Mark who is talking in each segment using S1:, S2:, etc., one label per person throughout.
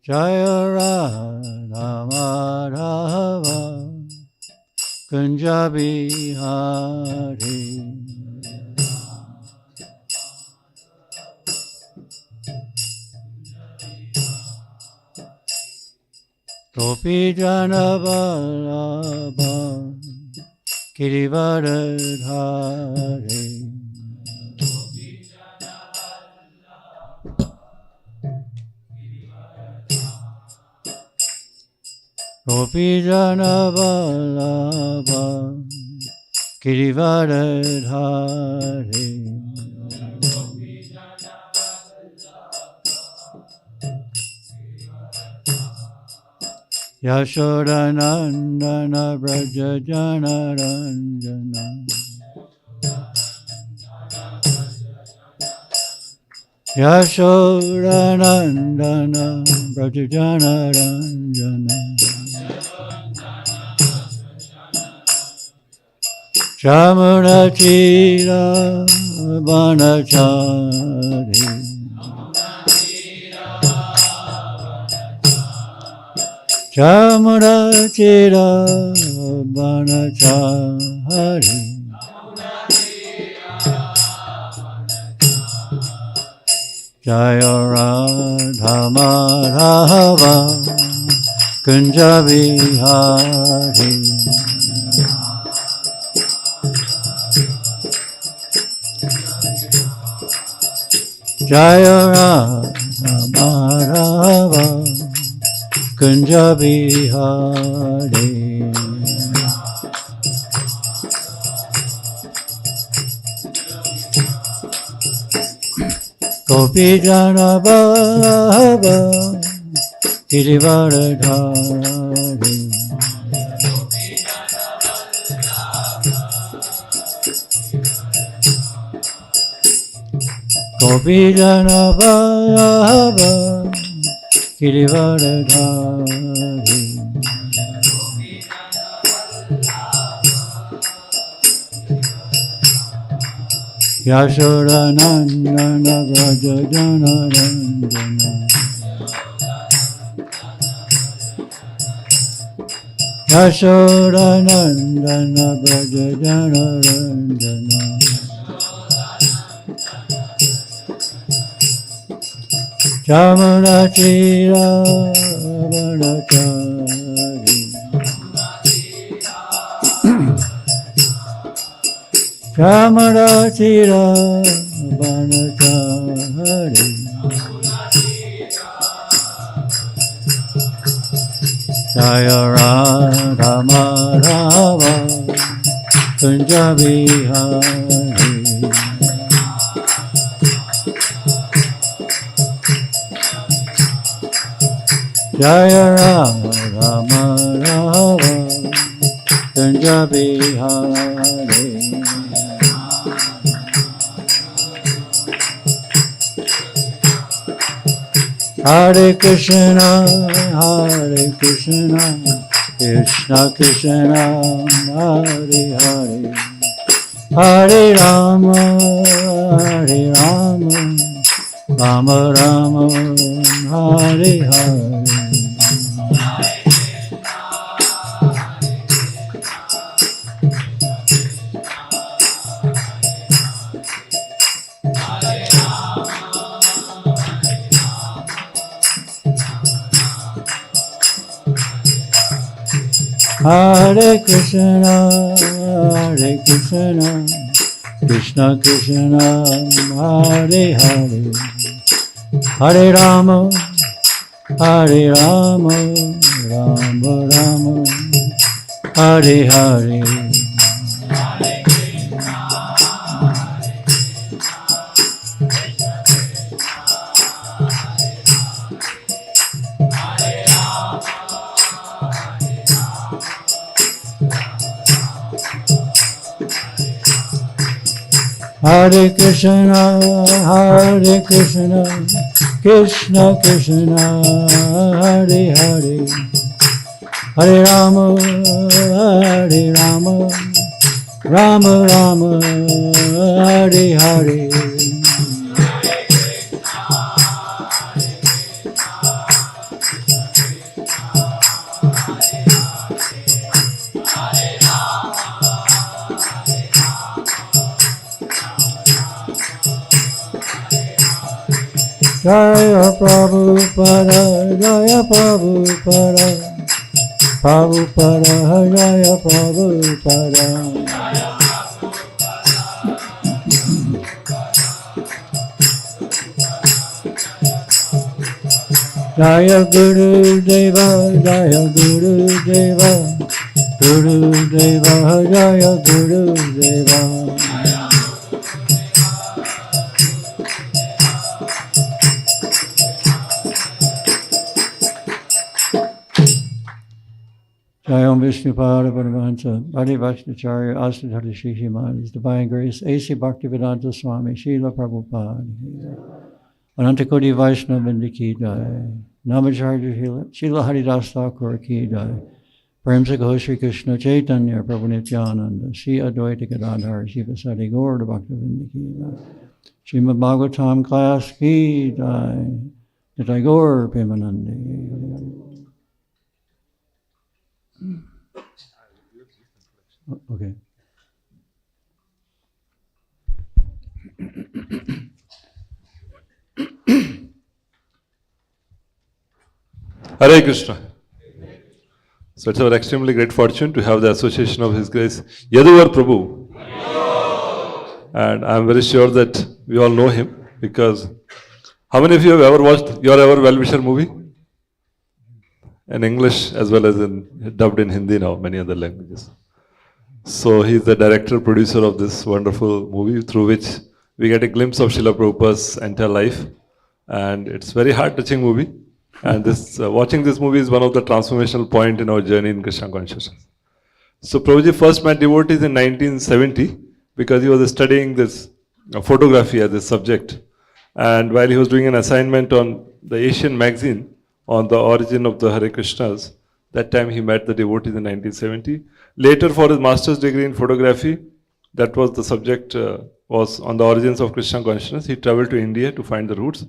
S1: Jaya Radha Madhava Kunja Bihari Gopi Jana Vallabha Girivardhari Gopi Jana Vallabha Girivardhari Yashoda Nandana Braja Jana Ranjana Yashoda Nandana Braja Jana Ranjana Jamuna Chira Banachari Jamuna Chira Banachari Jaya Radha Madhava Kunja Bihari Jaya Radha Madhava Kunja Bihari Gopi Jana Vallabha Girivardhari Gopi Jana Vallabha Girivardhari Yashoda Nandana Braja Jana Ranjana Yashoda Nandana Braja Jana Ranjana Jamuna Chira Banachari Jamuna Chira Banachari Jaya Radha Madhava Kunja Bihari Jaya Radha Madhava Kunja Bihari Hare Krishna Krishna Krishna Hare Hare Hare Rama Rama Rama Hare Hare Hare Krishna Krishna Krishna Hare Hare Hare Rama Rama Rama Hare Hare Hare Krishna Krishna Krishna Hare Hare Hare Rama Rama Rama Hare Hare Jaya Prabhupada, Jaya Prabhupada, Prabhupada, Jaya Prabhupada. Jaya Guru Deva, Jaya Guru Deva, Guru Deva, Jaya Guru Deva. Jayam Vishnupada Paramahansa, Adi Vaishnacharya, Astadhari Shri Maharaj, His Divine Grace, A.C. Bhaktivedanta Swami, Srila Prabhupada, Anantakoti Vaishnava Vindi Ki Jai, Namacharya Srila Haridas Thakur Ki Jai, Prem Se Kaho Shri Krishna Chaitanya, Prabhu Nityananda, Sri Advaita Gadadhar, Shivasadi Gaur Bhaktivinoda Ki Jai, Srimad Bhagavatam Class Ki Jai, Nitai Gaur Premanandi. Okay.
S2: Hare Krishna. So it's our extremely great fortune to have the association of His Grace Yaduvar Prabhu. And I'm very sure that we all know him because how many of you have ever watched Your Ever Well-Wisher movie? In English as well as dubbed in Hindi now, many other languages. So he's the director, producer of this wonderful movie through which we get a glimpse of Srila Prabhupada's entire life. And it's very heart-touching movie. And this watching this movie is one of the transformational point in our journey in Krishna consciousness. So Prabhuji first met devotees in 1970 because he was studying this photography as a subject. And while he was doing an assignment on the Asian magazine on the origin of the Hare Krishnas, that time he met the devotees in 1970. Later for his master's degree in photography, that was the subject was on the origins of Krishna consciousness. He traveled to India to find the roots.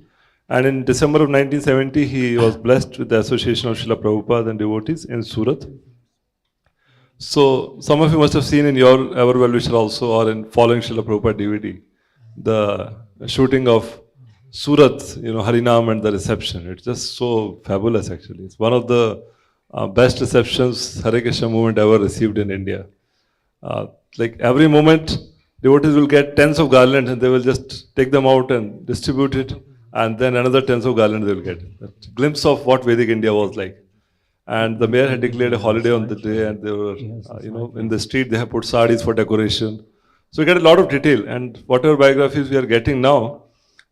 S2: And in December of 1970, he was blessed with the association of Srila Prabhupada and devotees in Surat. So some of you must have seen in Your Ever Well-Wisher also or in following Srila Prabhupada DVD, the shooting of Surat, Harinam and the reception. It's just so fabulous actually. It's one of the best receptions Hare Krishna movement ever received in India. Like every moment, devotees will get tens of garlands and they will just take them out and distribute it. And then another tens of garlands they will get. That glimpse of what Vedic India was like. And the mayor had declared a holiday on the day and they were, in the street they have put saris for decoration. So we get a lot of detail and whatever biographies we are getting now,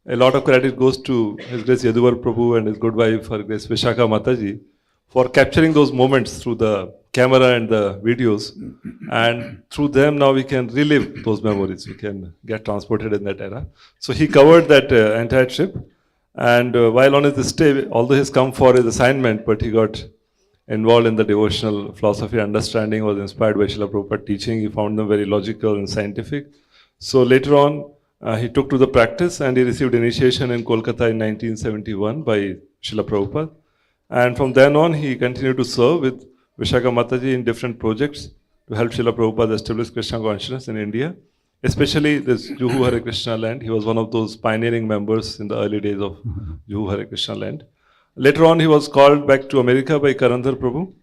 S2: a lot of credit goes to His Grace Yaduvar Prabhu and his good wife, Her Grace Vishakha Mataji, for capturing those moments through the camera and the videos. And through them now we can relive those memories. We can get transported in that era. So he covered that entire trip. And while on his stay, although he's come for his assignment, but he got involved in the devotional philosophy understanding, was inspired by Srila Prabhupada teaching. He found them very logical and scientific. So later on, he took to the practice and he received initiation in Kolkata in 1971 by Srila Prabhupada. And from then on, he continued to serve with Vishakha Mataji in different projects to help Srila Prabhupada establish Krishna consciousness in India, especially this Juhu Hare Krishna land. He was one of those pioneering members in the early days of Juhu Hare Krishna land. Later on, he was called back to America by Karandhar Prabhu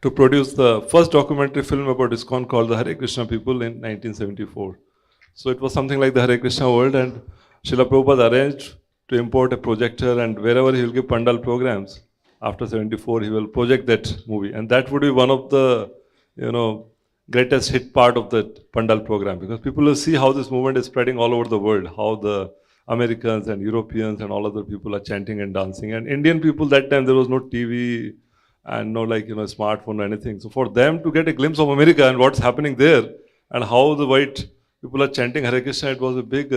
S2: to produce the first documentary film about ISKCON called the Hare Krishna People in 1974. So it was something like the Hare Krishna world, and Srila Prabhupada arranged to import a projector, and wherever he will give Pandal programs, after 74, he will project that movie. And that would be one of the, greatest hit part of that Pandal program, because people will see how this movement is spreading all over the world, how the Americans and Europeans and all other people are chanting and dancing. And Indian people, that time there was no TV and no smartphone or anything. So for them to get a glimpse of America and what's happening there and how the white people are chanting Hare Krishna, it was a big,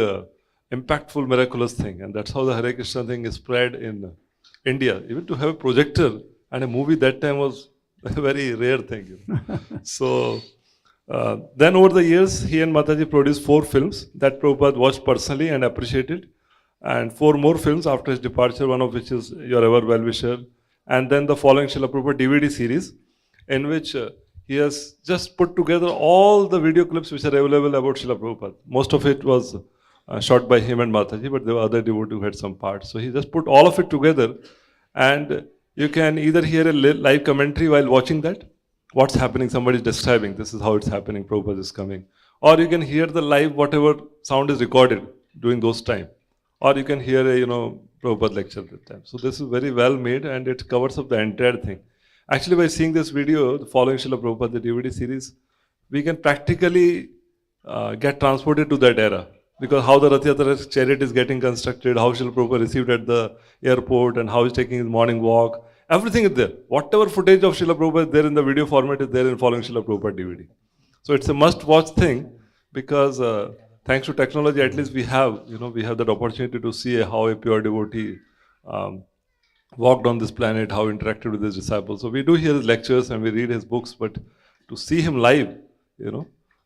S2: impactful, miraculous thing. And that's how the Hare Krishna thing is spread in India. Even to have a projector and a movie that time was a very rare thing. So then over the years, he and Mataji produced 4 films that Prabhupada watched personally and appreciated. And 4 more films after his departure, one of which is Your Ever Well-Wisher. And then the following Srila Prabhupada DVD series, in which he has just put together all the video clips which are available about Srila Prabhupada. Most of it was shot by him and Mataji, but there were other devotees who had some parts. So he just put all of it together, and you can either hear a live commentary while watching that, what's happening, somebody is describing, this is how it's happening, Prabhupada is coming. Or you can hear the live, whatever sound is recorded during those time. Or you can hear a, Prabhupada lecture at that time. So this is very well made, and it covers up the entire thing. Actually, by seeing this video, the following Srila Prabhupada, the DVD series, we can practically get transported to that era. Because how the Rath Yatra chariot is getting constructed, how Srila Prabhupada received at the airport, and how he's taking his morning walk, everything is there. Whatever footage of Srila Prabhupada is there in the video format is there in following Srila Prabhupada DVD. So it's a must-watch thing, because thanks to technology, at least we have that opportunity to see how a pure devotee walked on this planet, how he interacted with his disciples. So we do hear his lectures and we read his books, but to see him live,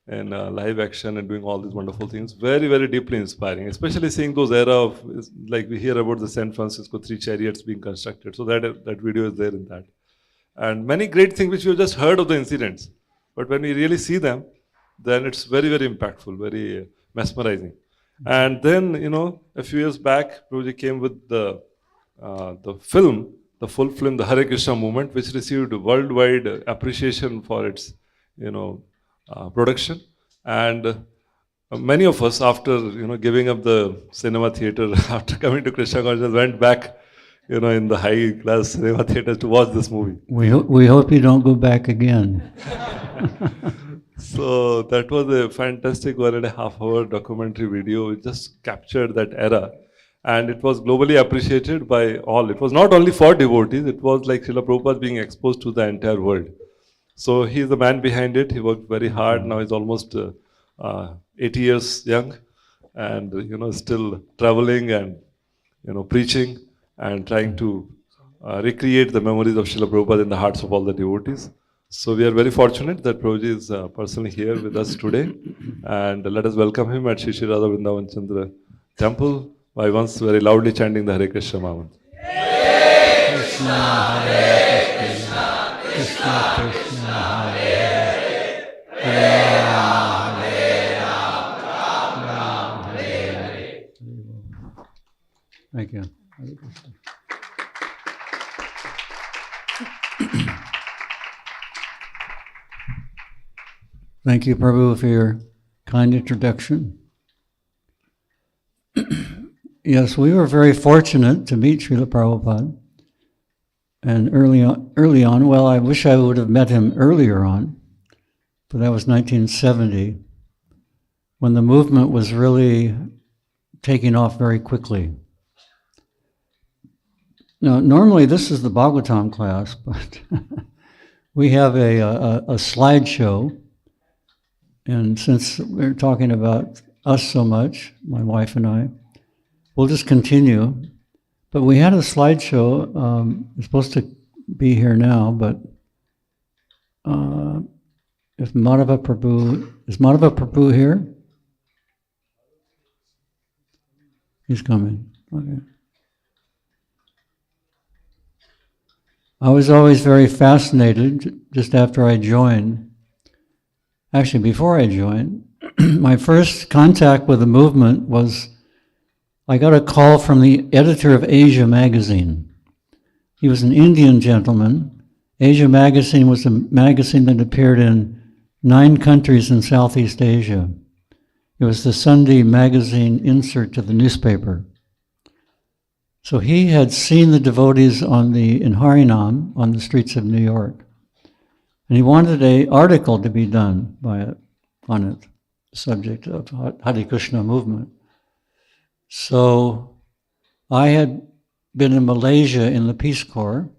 S2: and live action and doing all these wonderful things, very, very deeply inspiring. Especially seeing those era of, like we hear about the San Francisco 3 chariots being constructed. So that video is there in that. And many great things which we have just heard of the incidents. But when we really see them, then it's very, very impactful, very mesmerizing. And then, a few years back, Prabhuji came with the film, the full film, the Hare Krishna movement, which received worldwide appreciation for its, production. And many of us, after, giving up the cinema theater, after coming to Krishna consciousness, went back, in the high class cinema theaters to watch this movie.
S1: We hope you don't go back again.
S2: So that was a fantastic 1.5 hour documentary video. It just captured that era. And it was globally appreciated by all. It was not only for devotees, it was like Srila Prabhupada being exposed to the entire world. So he's the man behind it. He worked very hard. Now he's almost 80 years young, and still traveling and preaching and trying to recreate the memories of Srila Prabhupada in the hearts of all the devotees. So we are very fortunate that Prabhuji is personally here with us today, and let us welcome him at Shri Shri Radha Vrindavan Chandra Temple by once very loudly chanting the Hare Krishna mantra.
S1: Hare Krishna, Hare Krishna, Krishna Krishna, Hare Hare, Hare Rama, Hare Rama, Rama Hare Hare. Thank you. Hare Krishna. Thank you, Prabhu, for your kind introduction. Yes, we were very fortunate to meet Srila Prabhupada. And early on, well, I wish I would have met him earlier on, but that was 1970, when the movement was really taking off very quickly. Now, normally this is the Bhagavatam class, but we have a slideshow. And since we're talking about us so much, my wife and I, we'll just continue. But we had a slideshow. It's supposed to be here now, but if Madhava Prabhu, is Madhava Prabhu here? He's coming. Okay. I was always very fascinated just after I joined. Actually, before I joined, my first contact with the movement was I got a call from the editor of Asia magazine. He was an Indian gentleman. Asia magazine was a magazine that appeared in 9 countries in Southeast Asia. It was the Sunday magazine insert to the newspaper. So he had seen the devotees in Harinam on the streets of New York. And he wanted an article to be done on it, the subject of Hare Krishna movement. So I had been in Malaysia in the Peace Corps,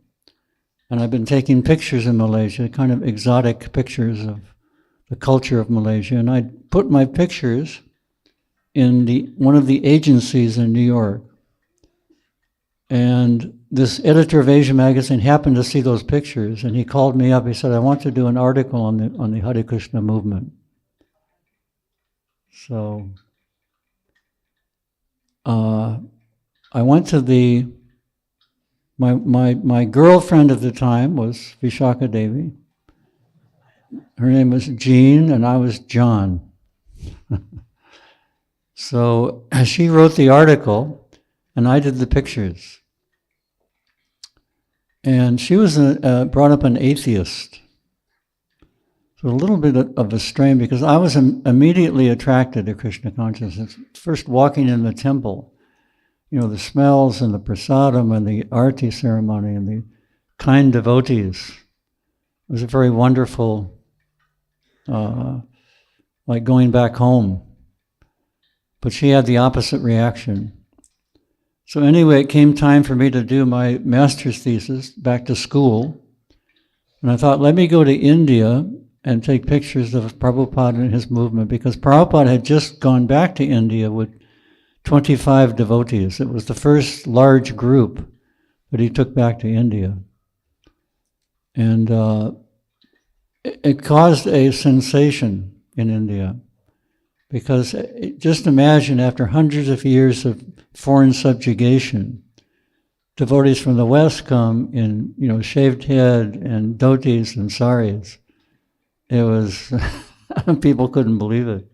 S1: and I've been taking pictures in Malaysia, kind of exotic pictures of the culture of Malaysia, and I put my pictures in one of the agencies in New York. And this editor of Asia magazine happened to see those pictures, and he called me up. He said, "I want to do an article on the Hare Krishna movement." So I went to my girlfriend at the time was Vishaka Devi. Her name was Jean, and I was John. So she wrote the article, and I did the pictures. And she was brought up an atheist. So a little bit of a strain, because I was immediately attracted to Krishna consciousness. First walking in the temple, the smells and the prasadam and the arti ceremony and the kind devotees. It was a very wonderful, like going back home. But she had the opposite reaction. So anyway, it came time for me to do my master's thesis, back to school. And I thought, let me go to India and take pictures of Prabhupada and his movement, because Prabhupada had just gone back to India with 25 devotees. It was the first large group that he took back to India. And it caused a sensation in India. Because just imagine, after hundreds of years of foreign subjugation, devotees from the West come in, shaved head and dhotis and saris. It was, people couldn't believe it.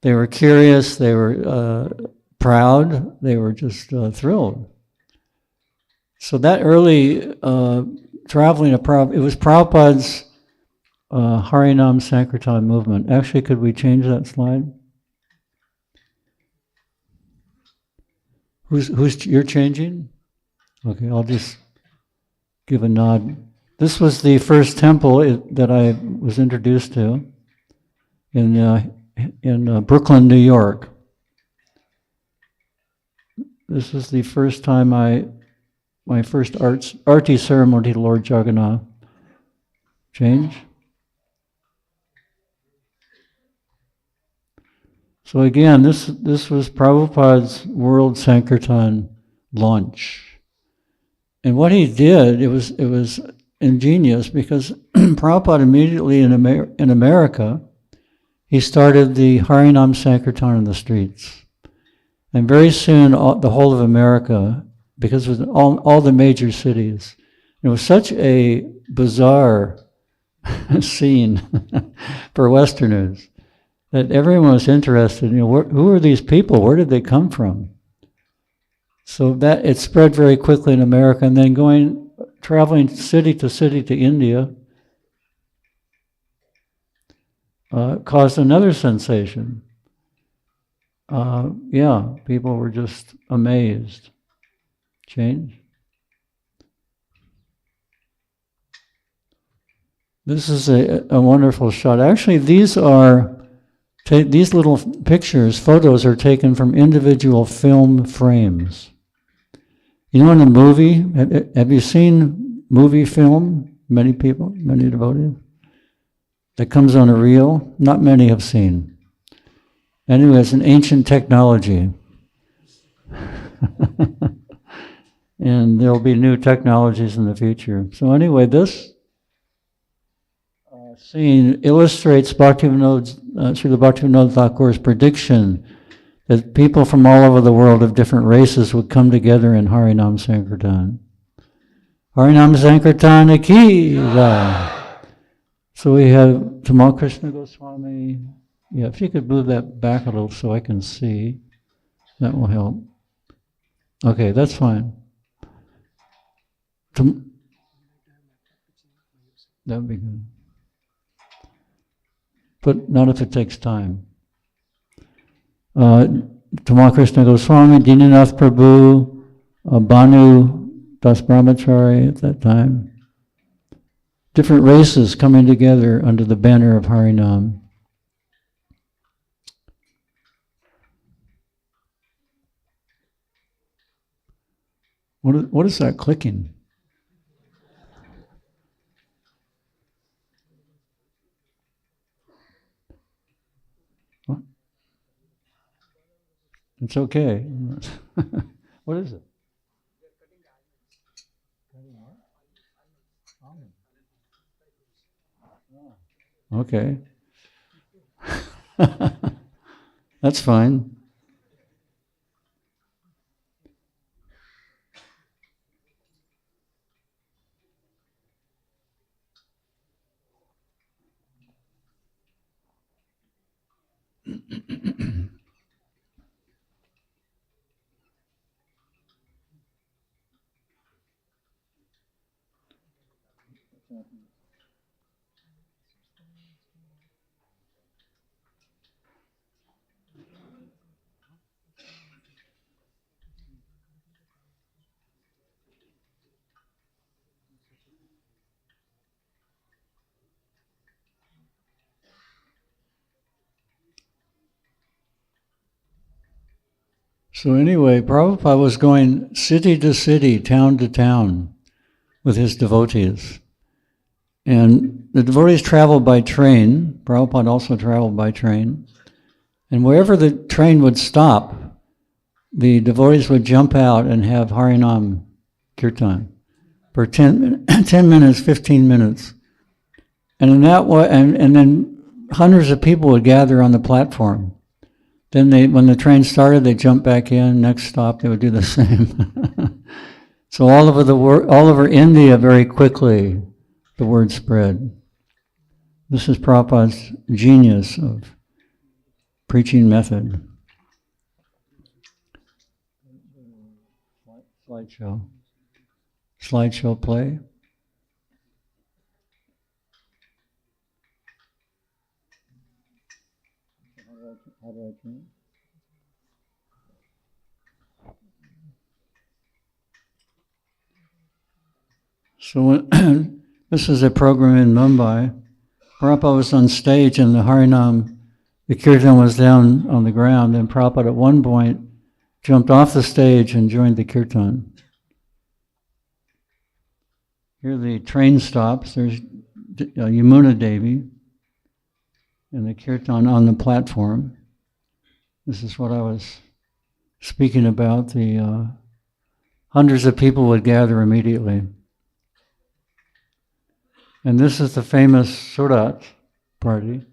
S1: They were curious, they were proud, they were just thrilled. So that early traveling to Prabhupada, it was Prabhupada's Harinam Sankirtan movement. Actually, could we change that slide? You're changing? Okay, I'll just give a nod. This was the first temple that I was introduced to in Brooklyn, New York. This was the first time my first arti ceremony to Lord Jagannath. Change? So again, this was Prabhupada's World Sankirtan launch. And what he did, it was ingenious, because Prabhupada immediately in America, he started the Harinam Sankirtan in the streets. And very soon, the whole of America, because it was all the major cities, it was such a bizarre scene for Westerners, that everyone was interested, who are these people? Where did they come from? So that it spread very quickly in America, and then traveling city to India, caused another sensation. People were just amazed. Change. This is a wonderful shot. Actually, these little photos are taken from individual film frames. In a movie, have you seen movie film? Many people, many devotees. That comes on a reel? Not many have seen. Anyway, it's an ancient technology. And there'll be new technologies in the future. So anyway, this scene illustrates Srila Bhaktivinoda Thakur's prediction that people from all over the world of different races would come together in Harinam Sankirtan. Harinam Sankirtan ki jai. So we have Tamal Krishna Goswami. Yeah, if you could move that back a little so I can see, that will help. Okay, that's fine. That would be good. But not if it takes time. Tamal Krishna Goswami, Dinanath Prabhu, Bhanu Das Brahmachari at that time. Different races coming together under the banner of Harinam. What is that clicking? What? It's okay. What is it? Okay. That's fine. So anyway, Prabhupada was going city to city, town to town with his devotees. And the devotees traveled by train. Prabhupada also traveled by train. And wherever the train would stop, the devotees would jump out and have Harinam Kirtan for 10 minutes, 15 minutes. And in that way, and then hundreds of people would gather on the platform. Then when the train started, they'd jump back in. Next stop, they would do the same. So all over India, very quickly, the word spread. This is Prabhupada's genius of preaching method. Slideshow play. How do I turn? So this is a program in Mumbai. Prabhupada was on stage and the Harinam, the Kirtan was down on the ground, and Prabhupada at one point jumped off the stage and joined the Kirtan. Here the train stops, there's Yamuna Devi and the Kirtan on the platform. This is what I was speaking about. The hundreds of people would gather immediately. And this is the famous Surat party.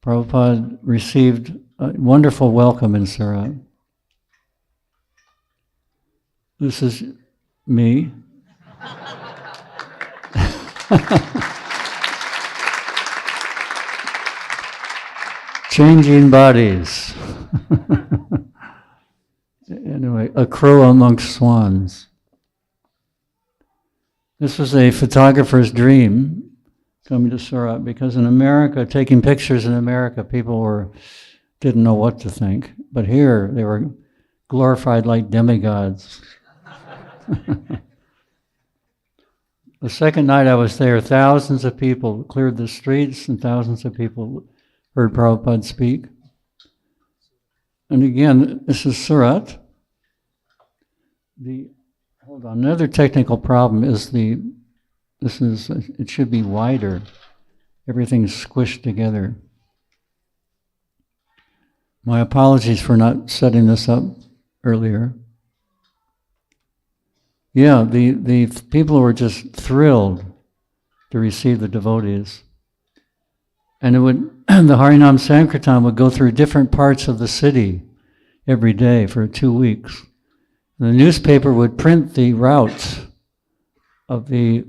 S1: Prabhupada received a wonderful welcome in Surat. This is me. Changing bodies. Anyway, a crow amongst swans. This was a photographer's dream, coming to Surat, because in America, taking pictures in America, people didn't know what to think. But here, they were glorified like demigods. The second night I was there, thousands of people cleared the streets and thousands of people heard Prabhupada speak. And again, this is Surat. Hold on, another technical problem is it should be wider. Everything's squished together. My apologies for not setting this up earlier. Yeah, the people were just thrilled to receive the devotees. And the Harinam Sankirtan would go through different parts of the city every day for 2 weeks. The newspaper would print the routes of the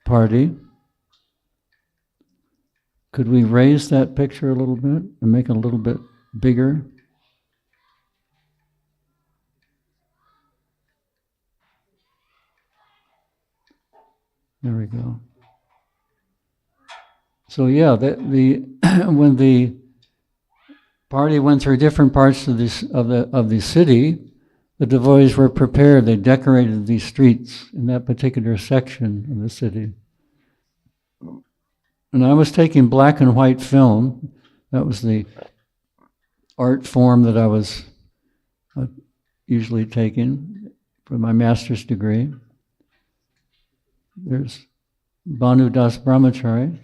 S1: party. Could we raise that picture a little bit and make it a little bit bigger? There we go. So yeah, when the party went through different parts of the city, the devotees were prepared. They decorated these streets in that particular section of the city. And I was taking black and white film. That was the art form that I was usually taking for my master's degree. There's Bhanu Das Brahmachari,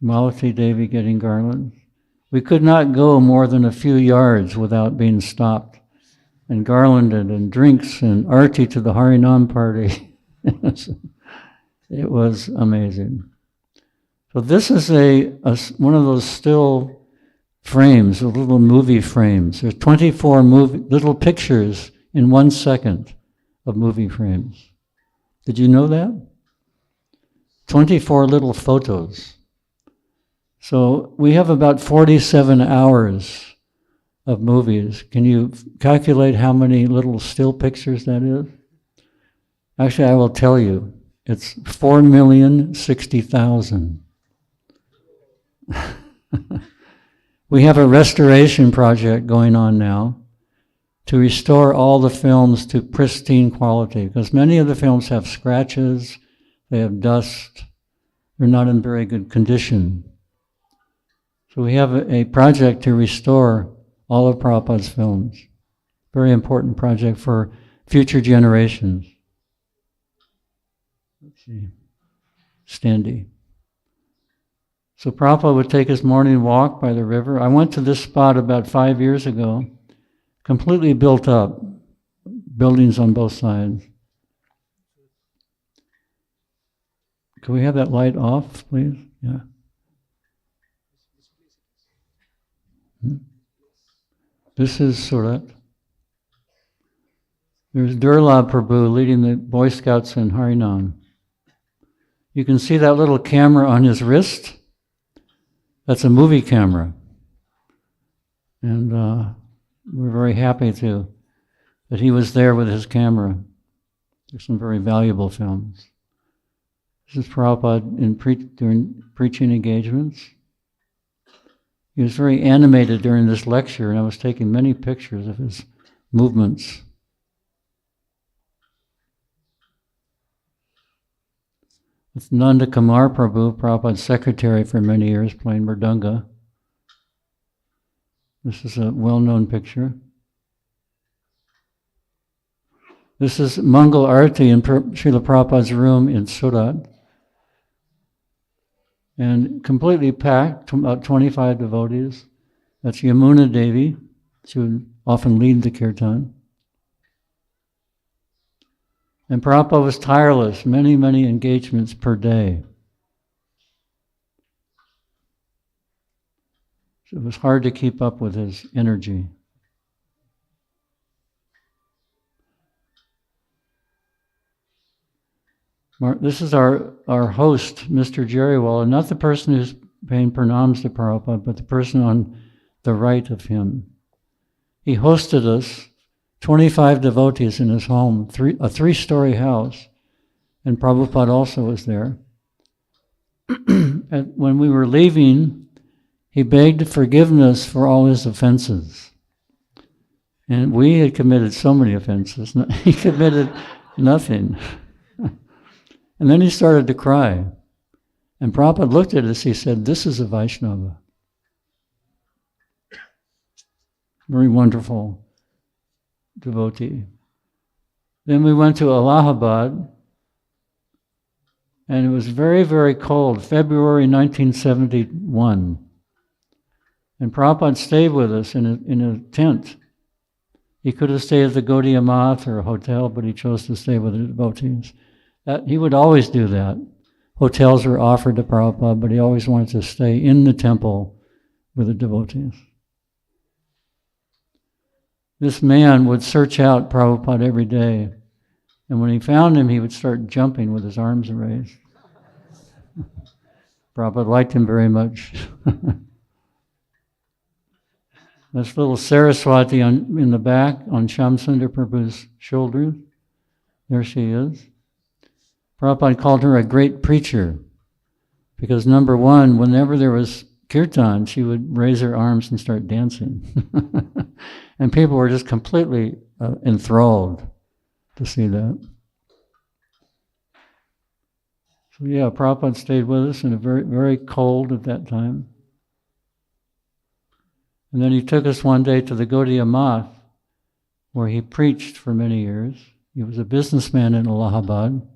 S1: Malati Devi getting garlands. We could not go more than a few yards without being stopped and garlanded, and drinks and arti to the Harinam party. It was amazing. So this is one of those still frames, little movie frames. There's 24 little pictures in 1 second of movie frames. Did you know that? 24 little photos. So we have about 47 hours of movies. Can you calculate how many little still pictures that is? Actually, I will tell you, it's 4,060,000. We have a restoration project going on now to restore all the films to pristine quality, because many of the films have scratches, they have dust, they're not in very good condition. So we have a project to restore all of Prabhupada's films. Very important project for future generations. Let's see. Standy. So Prabhupada would take his morning walk by the river. I went to this spot about 5 years ago, completely built up, buildings on both sides. Can we have that light off, please? Yeah. This is Surat. There's Durlabh Prabhu leading the Boy Scouts in Harinam. You can see that little camera on his wrist. That's a movie camera. And we're very happy that he was there with his camera. There's some very valuable films. This is Prabhupada during preaching engagements. He was very animated during this lecture, and I was taking many pictures of his movements. It's Nanda Kumar Prabhu, Prabhupada's secretary for many years, playing mridanga. This is a well-known picture. This is Mangal Arati in Srila Prabhupada's room in Surat. And completely packed, about 25 devotees. That's Yamuna Devi. She would often lead the kirtan. And Prabhupada was tireless, many, many engagements per day. So it was hard to keep up with his energy. This is our host, Mr. Jariwala, not the person who's paying pranams to Prabhupada, but the person on the right of him. He hosted us, 25 devotees in his home, a 3-story house, and Prabhupada also was there. And when we were leaving, he begged forgiveness for all his offenses. And we had committed so many offenses. He committed nothing. And then he started to cry. And Prabhupada looked at us, he said, "This is a Vaishnava." Very wonderful devotee. Then we went to Allahabad, and it was very, very cold, February 1971. And Prabhupada stayed with us in a tent. He could have stayed at the Gaudiya Math or a hotel, but he chose to stay with the devotees. He would always do that. Hotels were offered to Prabhupada, but he always wanted to stay in the temple with the devotees. This man would search out Prabhupada every day, and when he found him, he would start jumping with his arms raised. Prabhupada liked him very much. This little Saraswati in the back on Shamsundar Prabhu's shoulder. There she is. Prabhupada called her a great preacher because, number one, whenever there was kirtan, she would raise her arms and start dancing. And people were just completely enthralled to see that. So yeah, Prabhupada stayed with us, and very, very cold at that time. And then he took us one day to the Gaudiya Math, where he preached for many years. He was a businessman in Allahabad.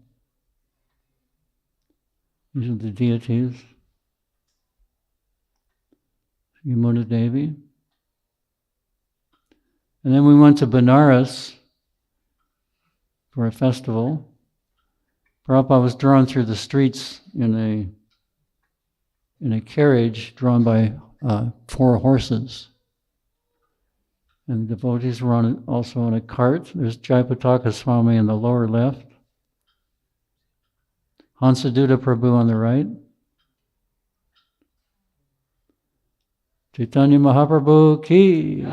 S1: These are the deities. Yamuna Devi. And then we went to Benares for a festival. Prabhupada was drawn through the streets in a carriage drawn by 4 horses. And the devotees were also on a cart. There's Jaipataka Swami in the lower left. Hansaduta Prabhu on the right. Chaitanya Mahaprabhu ki.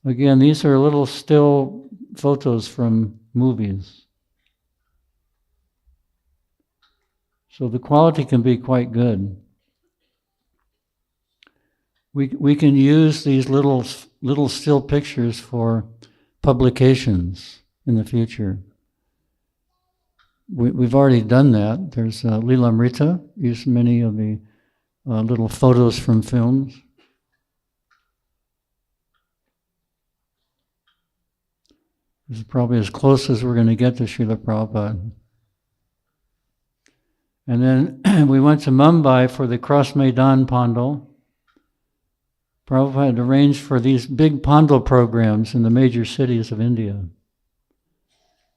S1: Again, these are little still photos from movies. So the quality can be quite good. We can use these little still pictures for publications in the future. We've already done that. There's Lilamrita, used many of the little photos from films. This is probably as close as we're going to get to Srila Prabhupada. And then we went to Mumbai for the Cross Maidan Pandal. Prabhupada had arranged for these big Pandal programs in the major cities of India.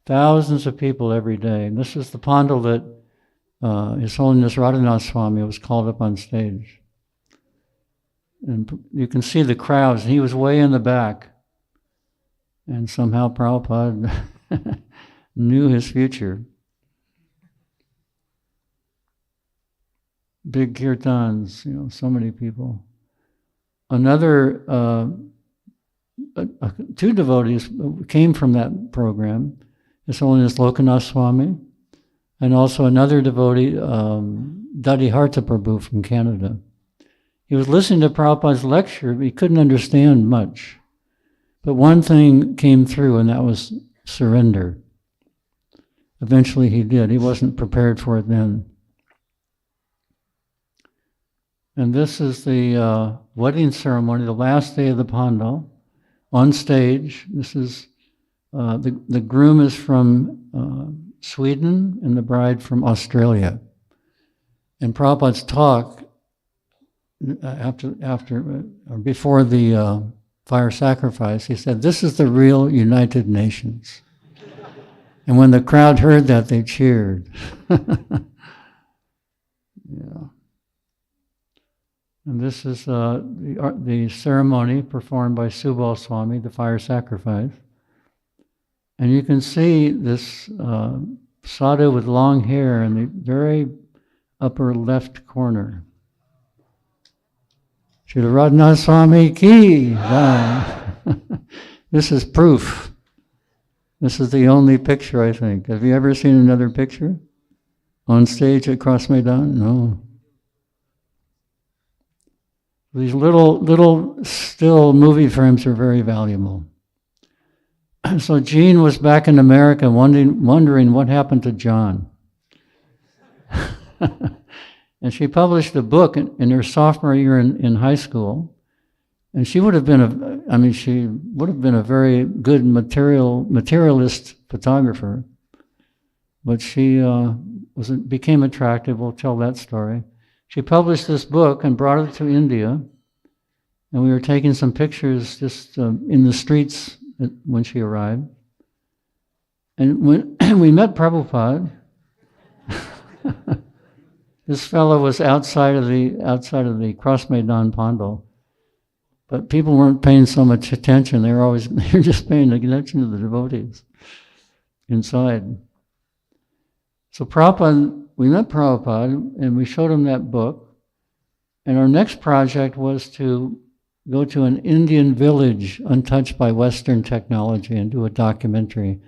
S1: Thousands of people every day. And this is the Pandal that His Holiness Radhanath Swami was called up on stage. And you can see the crowds. He was way in the back. And somehow Prabhupada knew his future. Big kirtans, so many people. Another, two devotees came from that program. His Holiness Lokanath Swami, and also another devotee, Dadiharta Prabhu from Canada. He was listening to Prabhupada's lecture, but he couldn't understand much. But one thing came through, and that was surrender. Eventually he did. He wasn't prepared for it then. And this is the wedding ceremony, the last day of the Pandal, on stage. This is, the groom is from Sweden and the bride from Australia. And Prabhupada's talk, before the fire sacrifice, he said, "This is the real United Nations." And when the crowd heard that, they cheered. Yeah. And this is the ceremony performed by Subal Swami, the fire sacrifice. And you can see this sadhu with long hair in the very upper left corner. Srila Radhanath Swami ki jai. This is proof. This is the only picture, I think. Have you ever seen another picture on stage at Cross Maidan? No. These little still movie frames are very valuable. So Jean was back in America wondering what happened to John. And she published a book in her sophomore year in high school. And she would have been a very good materialist photographer. But she became attractive. We'll tell that story. She published this book and brought it to India. And we were taking some pictures just in the streets when she arrived. And when we met Prabhupada, this fellow was outside of the Cross Maidan Pandal. But people weren't paying so much attention. They were just paying attention to the devotees inside. So we met Prabhupada and we showed him that book. And our next project was to go to an Indian village untouched by Western technology and do a documentary,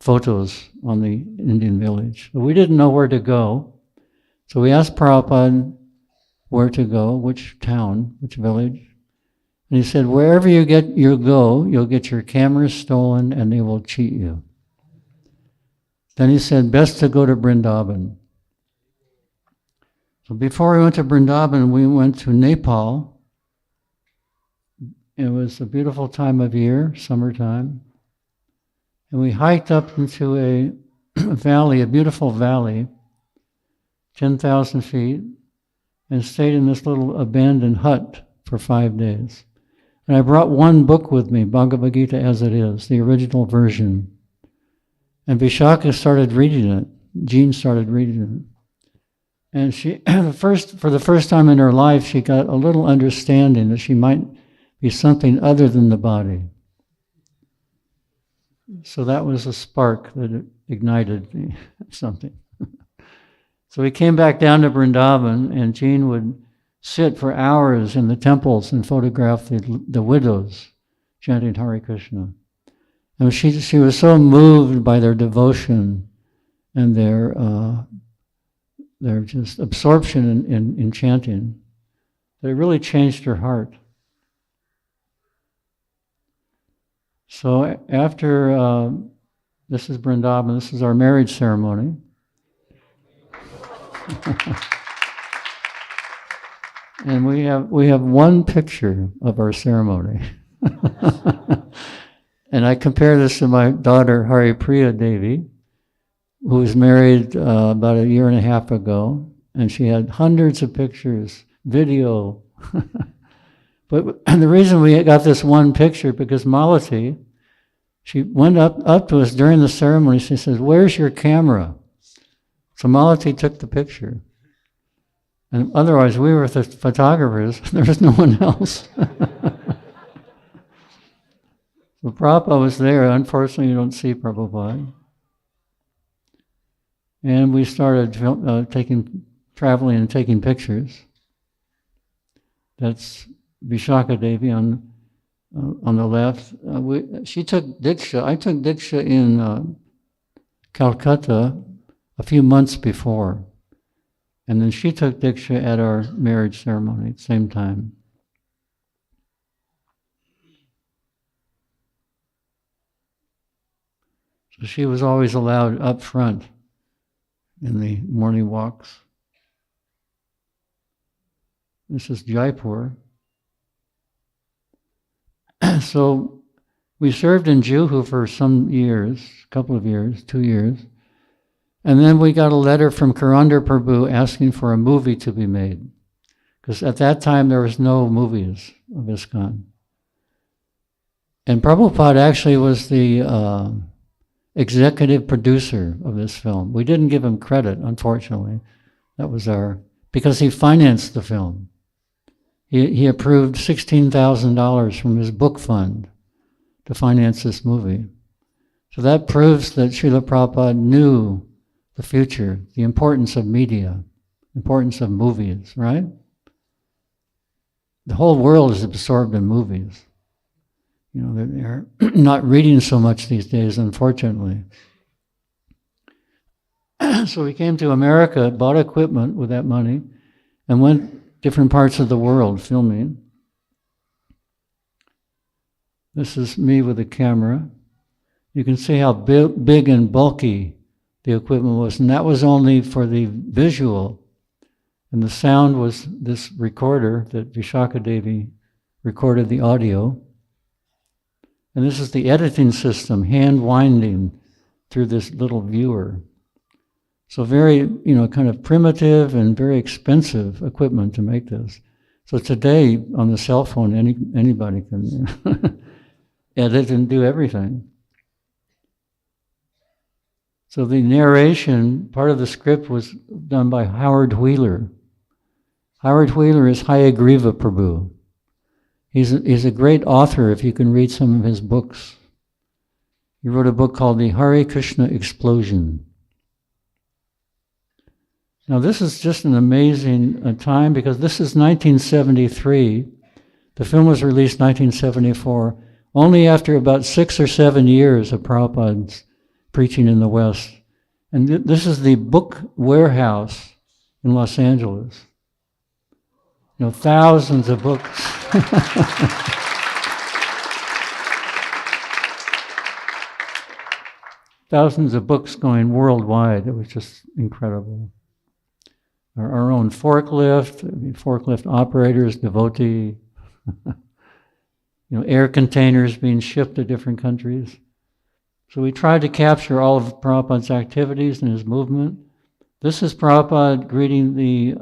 S1: photos on the Indian village. But we didn't know where to go. So we asked Prabhupada where to go, which town, which village. And he said, wherever you go, you'll get your cameras stolen and they will cheat you. Then he said, best to go to Vrindavan. So before we went to Vrindavan, we went to Nepal. It was a beautiful time of year, summertime. And we hiked up into a valley, a beautiful valley, 10,000 feet, and stayed in this little abandoned hut for 5 days. And I brought one book with me, Bhagavad Gita as it is, the original version. And Vishaka started reading it. Jean started reading it. And she, for the first time in her life, she got a little understanding that she might be something other than the body. So that was a spark that ignited something. So we came back down to Vrindavan, and Jean would sit for hours in the temples and photograph the widows chanting Hare Krishna. And she was so moved by their devotion and their just absorption in chanting that it really changed her heart. So after, this is Vrindavan, this is our marriage ceremony. And we have one picture of our ceremony. And I compare this to my daughter, Hare Priya Devi, who was married about a year and a half ago, and she had hundreds of pictures, video. But the reason we got this one picture, because Malati, she went up to us during the ceremony, she says, "Where's your camera?" So Malati took the picture. And otherwise, we were the photographers, there was no one else. So Prabhupada was there. Unfortunately, you don't see Prabhupada. And we started traveling and taking pictures. That's Vishaka Devi on the left. She took Diksha. I took Diksha in Calcutta a few months before. And then she took Diksha at our marriage ceremony at the same time. So she was always allowed up front in the morning walks. This is Jaipur. So we served in Juhu for some years, a couple of years, 2 years. And then we got a letter from Karandar Prabhu asking for a movie to be made. Because at that time there was no movies of ISKCON. And Prabhupada actually was the executive producer of this film. We didn't give him credit, unfortunately. That was because he financed the film. He approved $16,000 from his book fund to finance this movie. So that proves that Srila Prabhupada knew the future, the importance of media, importance of movies, right? The whole world is absorbed in movies. You know, they're not reading so much these days, unfortunately. So we came to America, bought equipment with that money, and went different parts of the world filming. This is me with a camera. You can see how big and bulky the equipment was, and that was only for the visual. And the sound was this recorder that Vishaka Devi recorded the audio. And this is the editing system, hand winding through this little viewer. So very, kind of primitive and very expensive equipment to make this. So today, on the cell phone, anybody can edit and do everything. So the narration, part of the script was done by Howard Wheeler. Howard Wheeler is Hayagriva Prabhu. He's a great author if you can read some of his books. He wrote a book called the HareKrishna Explosion. Now this is just an amazing time because this is 1973. The film was released 1974, only after about 6 or 7 years of Prabhupada's preaching in the West. And this is the book warehouse in Los Angeles. Thousands of books. Thousands of books going worldwide. It was just incredible. Our own forklift operators, devotee, air containers being shipped to different countries. So we tried to capture all of Prabhupada's activities and his movement. This is Prabhupada greeting the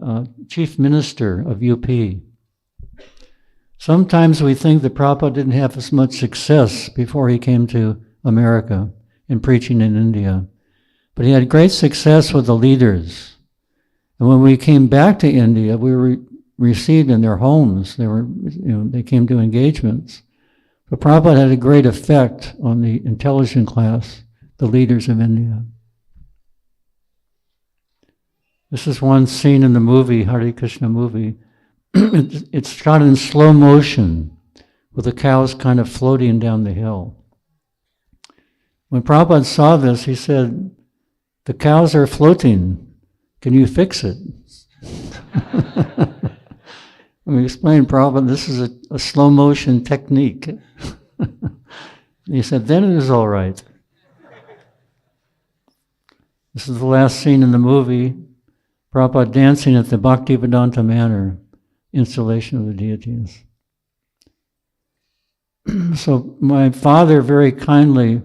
S1: chief minister of UP. Sometimes we think that Prabhupada didn't have as much success before he came to America in preaching in India. But he had great success with the leaders. And when we came back to India, we were received in their homes. They came to engagements. But Prabhupada had a great effect on the intelligent class, the leaders of India. This is one scene in the movie, Hare Krishna movie. It's shot in slow motion with the cows kind of floating down the hill. When Prabhupada saw this, he said, "The cows are floating. Can you fix it?" We explained, Prabhupada, this is a slow motion technique. He said, "Then it is all right." This is the last scene in the movie, Prabhupada dancing at the Bhaktivedanta Manor installation of the deities. So my father very kindly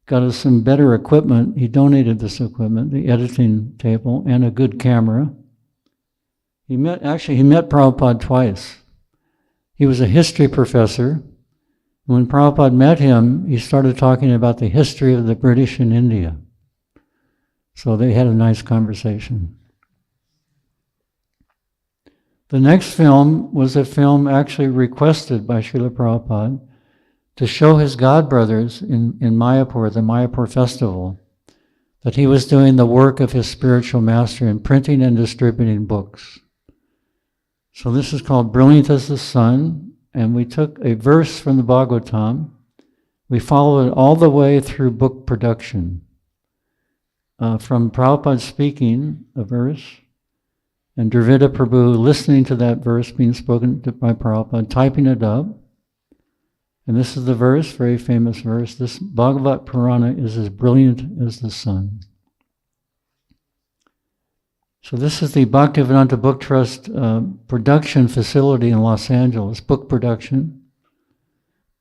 S1: got us some better equipment. He donated this equipment, the editing table, and a good camera. He met Prabhupada twice. He was a history professor. When Prabhupada met him, he started talking about the history of the British in India. So they had a nice conversation. The next film was a film actually requested by Srila Prabhupada to show his godbrothers in Mayapur, the Mayapur festival, that he was doing the work of his spiritual master in printing and distributing books. So this is called Brilliant as the Sun, and we took a verse from the Bhagavatam. We followed it all the way through book production. From Prabhupada speaking a verse, and Dravida Prabhu listening to that verse being spoken by Prabhupada, typing it up. And this is the verse, very famous verse. This Bhagavat Purana is as brilliant as the sun. So this is the Bhaktivedanta Book Trust production facility in Los Angeles, book production.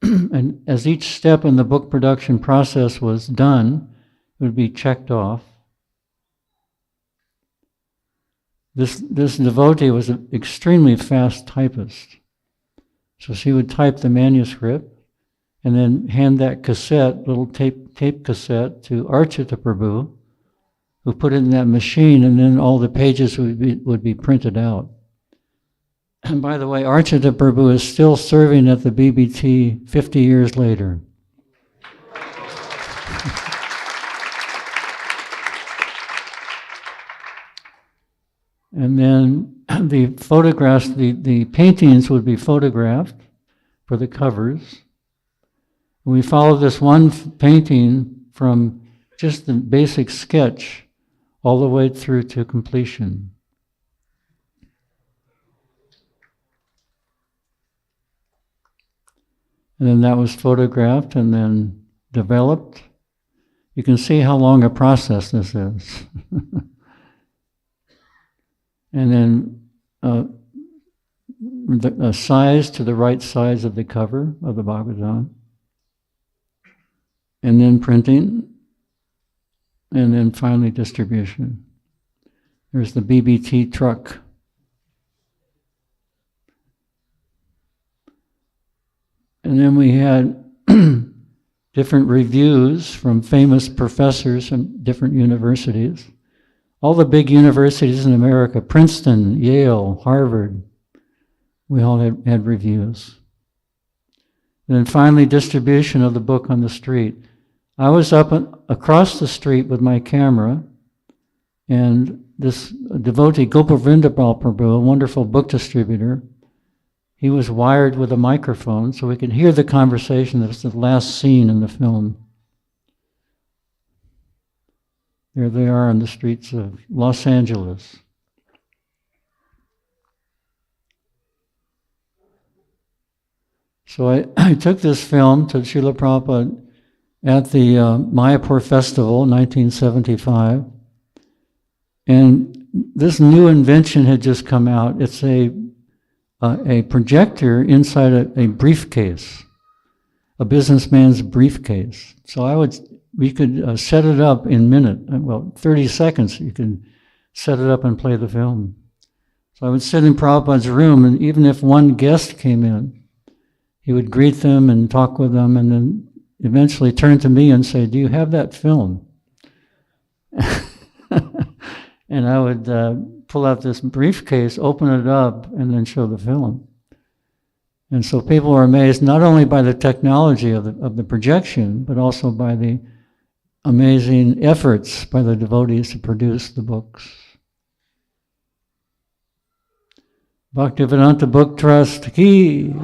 S1: And as each step in the book production process was done, it would be checked off. This devotee was an extremely fast typist. So she would type the manuscript and then hand that cassette, little tape cassette, to Archita Prabhu, who put it in that machine, and then all the pages would be printed out. And by the way, Archita Prabhu is still serving at the BBT 50 years later. And then the photographs, the paintings would be photographed for the covers. And we followed this one painting from just the basic sketch all the way through to completion. And then that was photographed and then developed. You can see how long a process this is. And then a size to the right size of the cover of the Bhagavatam. And then printing. And then finally distribution. There's the BBT truck. And then we had different reviews from famous professors from different universities. All the big universities in America, Princeton, Yale, Harvard, we all had reviews. And then finally distribution of the book on the street. I was up across the street with my camera, and this devotee, Gopavindapal Prabhu, a wonderful book distributor, he was wired with a microphone so we could hear the conversation. That was the last scene in the film. There they are on the streets of Los Angeles. So I took this film to Srila Prabhupada at the Mayapur Festival, 1975. And this new invention had just come out. It's a projector inside a briefcase, a businessman's briefcase. So we could set it up in 30 seconds. You could set it up and play the film. So I would sit in Prabhupada's room, and even if one guest came in, he would greet them and talk with them, and then eventually turn to me and say, "Do you have that film?" And I would pull out this briefcase, open it up, and then show the film. And so people were amazed not only by the technology of the projection, but also by the amazing efforts by the devotees to produce the books. Bhaktivedanta Book Trust, ki!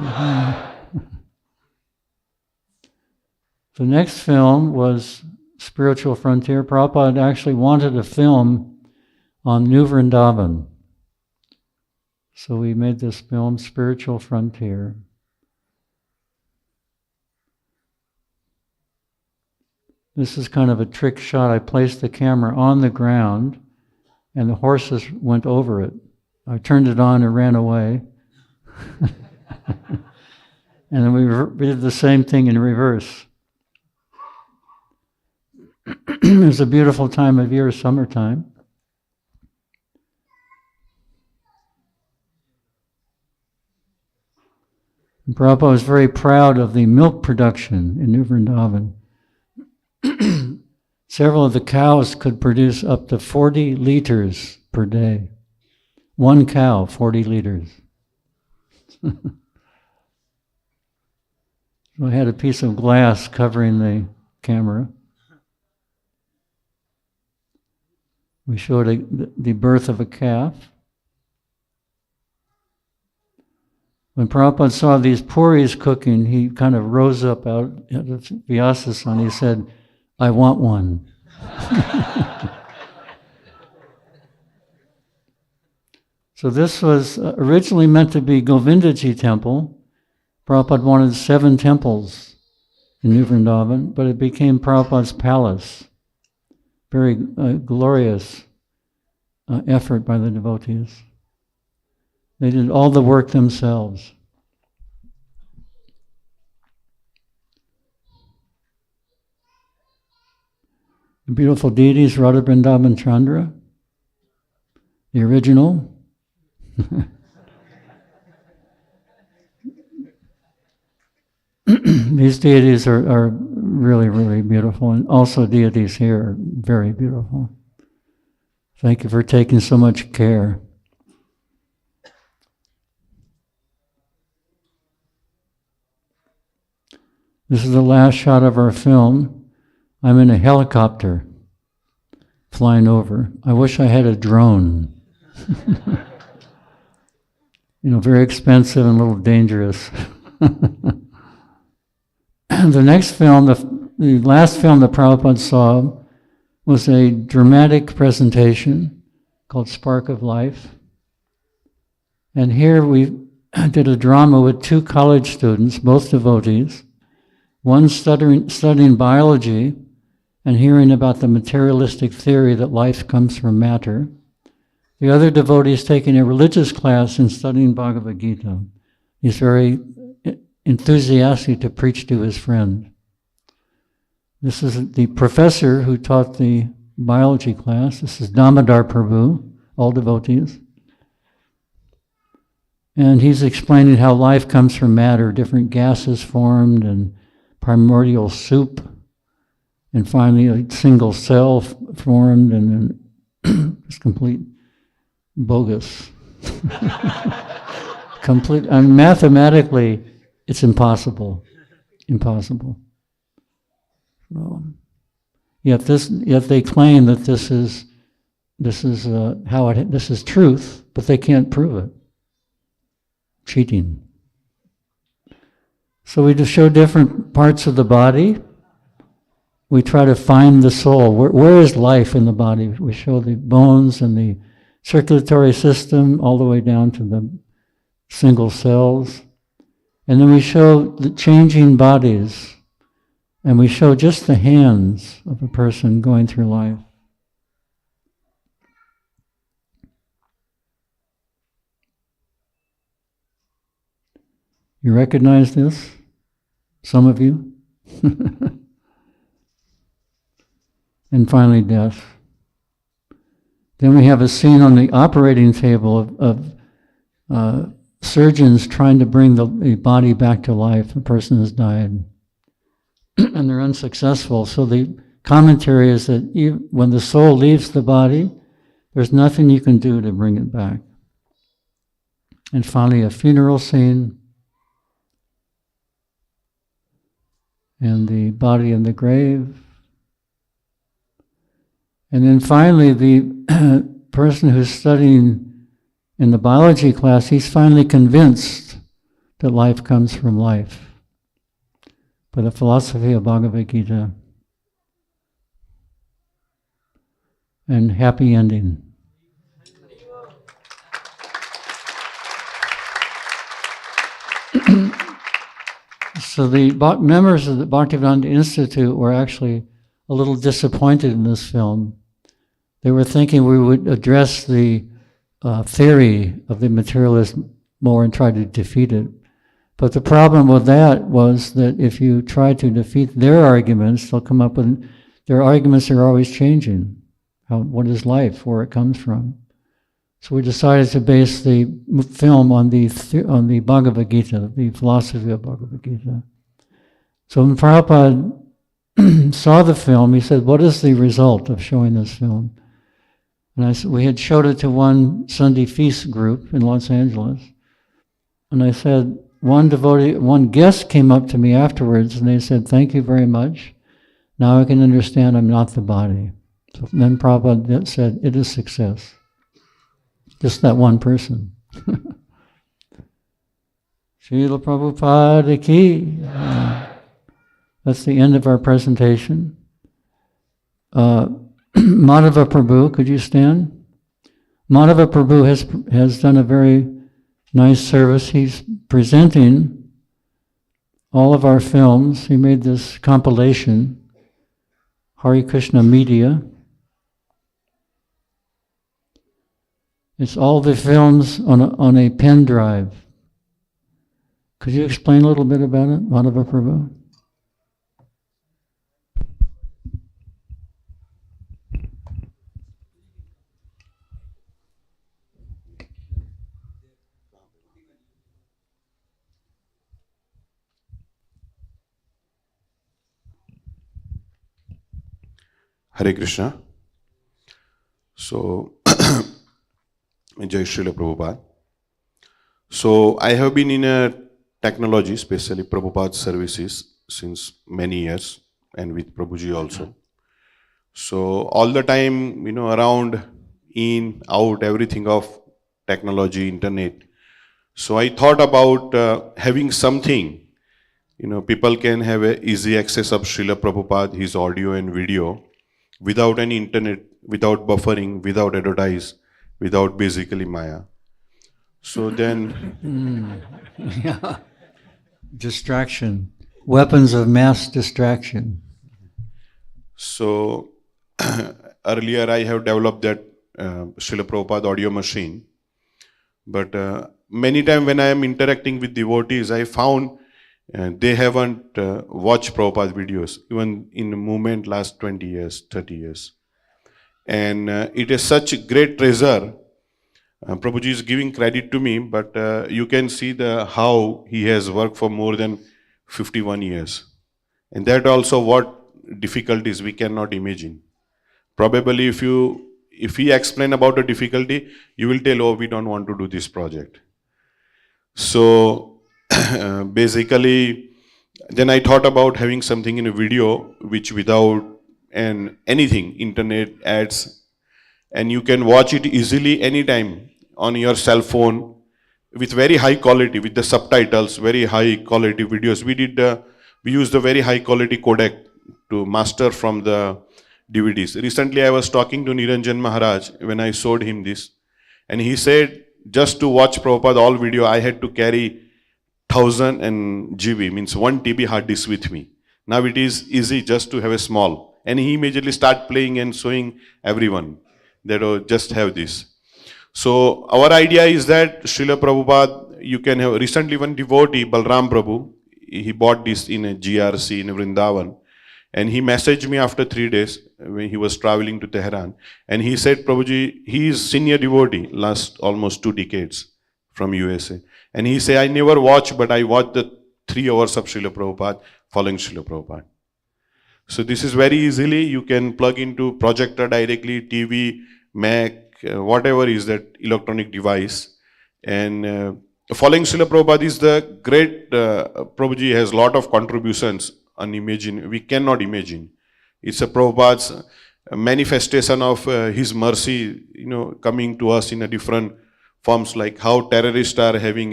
S1: The next film was Spiritual Frontier. Prabhupada actually wanted a film on New Vrindavan. So we made this film, Spiritual Frontier. This is kind of a trick shot. I placed the camera on the ground and the horses went over it. I turned it on and ran away. And then we did the same thing in reverse. It was a beautiful time of year, summertime. And Prabhupada was very proud of the milk production in New Vrindavan. Several of the cows could produce up to 40 liters per day. One cow, 40 liters. So I had a piece of glass covering the camera. We showed the birth of a calf. When Prabhupada saw these puris cooking, he kind of rose up out of Vyasasana. He said, "I want one." So this was originally meant to be Govindaji temple. Prabhupada wanted 7 temples in New Vrindavan, but it became Prabhupada's palace. Very glorious effort by the devotees. They did all the work themselves. The beautiful deities, Radha Vrindavan Chandra, the original. These deities are really, really beautiful, and also deities here are very beautiful. Thank you for taking so much care. This is the last shot of our film. I'm in a helicopter flying over. I wish I had a drone. Very expensive and a little dangerous. The next film, the last film that Prabhupada saw was a dramatic presentation called Spark of Life. And here we did a drama with 2 college students, both devotees, one studying biology and hearing about the materialistic theory that life comes from matter. The other devotee is taking a religious class and studying Bhagavad Gita. He's very enthusiastic to preach to his friend. This is the professor who taught the biology class. This is Damodar Prabhu, all devotees. And he's explaining how life comes from matter, different gases formed and primordial soup, and finally a single cell formed, and then it's complete bogus. Mathematically, it's impossible. Impossible. Yet they claim that this is truth, but they can't prove it. Cheating. So we just show different parts of the body. We try to find the soul. Where is life in the body? We show the bones and the circulatory system all the way down to the single cells. And then we show the changing bodies. And we show just the hands of a person going through life. You recognize this? Some of you? And finally, death. Then we have a scene on the operating table of surgeons trying to bring the body back to life. A person has died. And they're unsuccessful. So the commentary is that when the soul leaves the body, there's nothing you can do to bring it back. And finally, a funeral scene. And the body in the grave. And then finally, the person who's studying in the biology class, he's finally convinced that life comes from life. for the philosophy of Bhagavad Gita. And happy ending. So the members of the Bhaktivedanta Institute were actually a little disappointed in this film. They were thinking we would address the theory of the materialist more and try to defeat it. But the problem with that was that if you try to defeat their arguments, they'll come up with, their arguments are always changing. What is life, where it comes from. So we decided to base the film on the Bhagavad Gita, the philosophy of Bhagavad Gita. So when Prabhupada saw the film, he said, what is the result of showing this film? And I said, we had showed it to one Sunday feast group in Los Angeles. And I said, one guest came up to me afterwards and they said, thank you very much. Now I can understand I'm not the body. So then Prabhupada said, it is success. Just that one person. Srila Prabhupada ki. That's the end of our presentation. Madhava Prabhu, could you stand? Madhava Prabhu has done a very nice service. He's presenting all of our films. He made this compilation, HareKrishna Media. It's all the films on a pen drive. Could you explain a little bit about it, Madhava Prabhu?
S3: Hare Krishna. So, Jai Srila Prabhupada. So, I have been in a technology, especially Prabhupada's services, since many years, and with Prabhuji also. So, all the time, around, in, out, everything of technology, internet. So, I thought about having something, people can have a easy access of Srila Prabhupada, his audio and video, without any internet, without buffering, without advertise, without basically Maya. So then...
S1: Yeah. Distraction. Weapons of mass distraction.
S3: So earlier I have developed that Srila Prabhupada audio machine. But many times when I am interacting with devotees, I found they haven't watched Prabhupada videos, even in the movement last 20 years, 30 years. And it is such a great treasure. Prabhuji is giving credit to me, but you can see how he has worked for more than 51 years. And that also what difficulties we cannot imagine. Probably if he explain about a difficulty, you will tell, oh, we don't want to do this project. So basically, then I thought about having something in a video which without anything, internet, ads, and you can watch it easily anytime on your cell phone with very high quality, with the subtitles, very high quality videos. We used a very high quality codec to master from the DVDs. Recently I was talking to Niranjan Maharaj when I showed him this, and he said just to watch Prabhupada all video I had to carry 1000 GB, means 1 TB hard disk with me. Now it is easy just to have a small. And he immediately start playing and showing everyone that just have this. So our idea is that Srila Prabhupada, you can have, recently one devotee, Balram Prabhu, he bought this in a GRC in Vrindavan. And he messaged me after 3 days when he was traveling to Tehran. And he said, Prabhuji, he is senior devotee, last almost 2 decades from USA. And he said, I never watched, but I watched the 3 hours of Srila Prabhupada, following Srila Prabhupada. So this is very easily, you can plug into projector directly, TV, Mac, whatever is that electronic device. And following Srila Prabhupada is the great, Prabhuji has lot of contributions, we cannot imagine. It's a Prabhupada's manifestation of his mercy, coming to us in a different forms, like how terrorists are having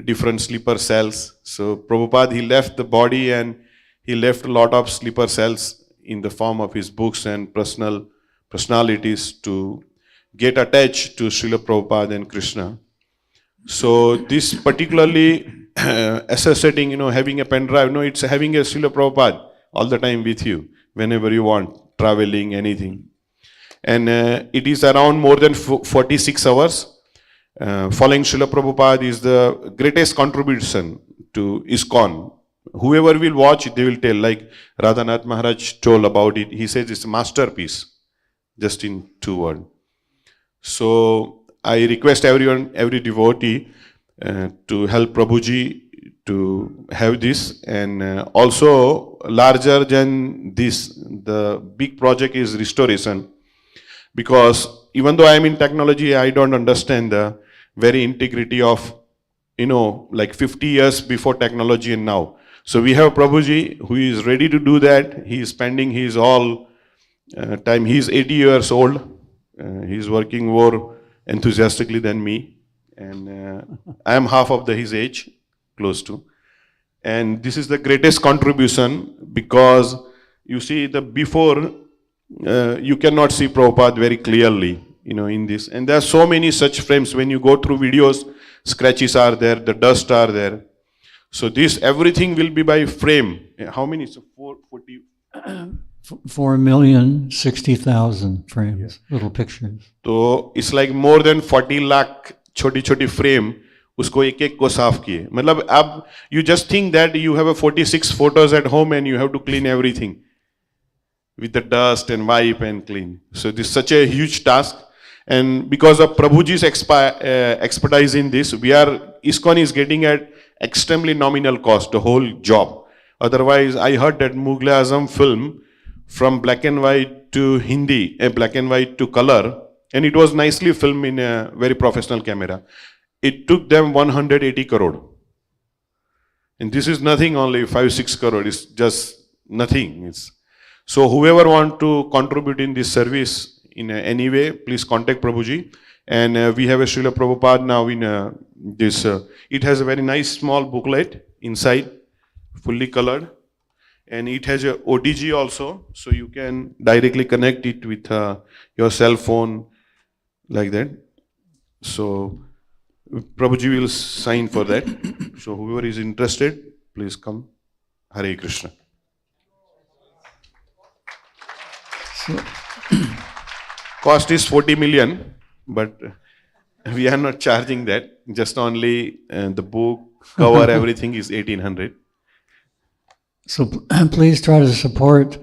S3: different sleeper cells. So Prabhupada, he left the body and he left a lot of sleeper cells in the form of his books and personalities to get attached to Srila Prabhupada and Krishna. So this particularly associating, having a pen drive, no, it's having a Srila Prabhupada all the time with you, whenever you want, traveling, anything. And it is around more than 46 hours. Following Srila Prabhupada is the greatest contribution to ISKCON. Whoever will watch it, they will tell, like Radhanath Maharaj told about it. He says it's a masterpiece, just in 2 words. So I request everyone, every devotee to help Prabhuji to have this. And also larger than this, the big project is restoration. Because even though I am in technology, I don't understand the very integrity of, like 50 years before technology and now. So we have Prabhuji who is ready to do that. He is spending his all time. He is 80 years old. He is working more enthusiastically than me. And I am half of his age, close to. And this is the greatest contribution because you see the before, you cannot see Prabhupada very clearly, in this. And there are so many such frames. When you go through videos, scratches are there, the dust are there. So this, everything will be by frame. How many? So 440?
S1: 4,060,000 frames, little pictures.
S3: So it's like more than 40 lakh छोटी frame. उसको एक को साफ किए. मतलब अब you just think that you have a 46 photos at home and you have to clean everything with the dust and wipe and clean. So this is such a huge task. And because of Prabhuji's expertise in this, ISKCON is getting at extremely nominal cost, the whole job. Otherwise, I heard that Mughal Azam film from black and white to Hindi, black and white to color, and it was nicely filmed in a very professional camera. It took them 180 crore. And this is nothing, only 5-6 crore. It's just nothing. So whoever want to contribute in this service in any way, please contact Prabhuji. And we have a Srila Prabhupada now in this. It has a very nice small booklet inside, fully colored. And it has a OTG also, so you can directly connect it with your cell phone, like that. So Prabhuji will sign for that. So whoever is interested, please come. Hare Krishna.
S1: So,
S3: cost is 40 million, but we are not charging that. Just only the book, cover, everything is 1800.
S1: So please try to support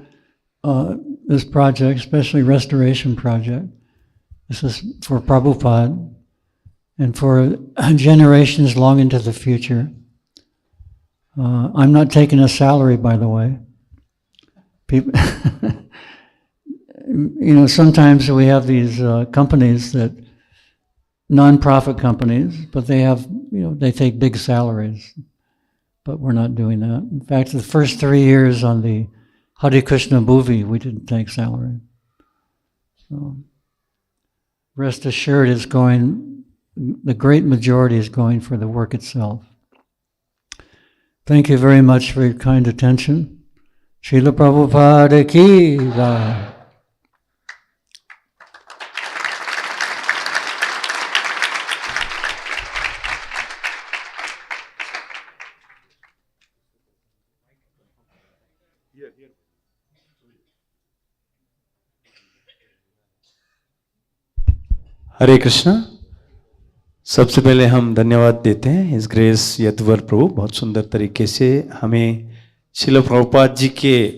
S1: this project, especially restoration project. This is for Prabhupada and for generations long into the future. I'm not taking a salary, by the way. People, sometimes we have these companies that, non-profit companies, but they have, they take big salaries. But we're not doing that. In fact, the first 3 years on the HareKrishna movie, we didn't take salary. So, rest assured, the great majority is going for the work itself. Thank you very much for your kind attention. Srila Prabhupada ki jai.
S4: हरे कृष्णा। सबसे पहले हम धन्यवाद देते हैं इस grace Yaduvar प्रभु, बहुत सुंदर तरीके से हमें श्रील प्रभुपाद जी के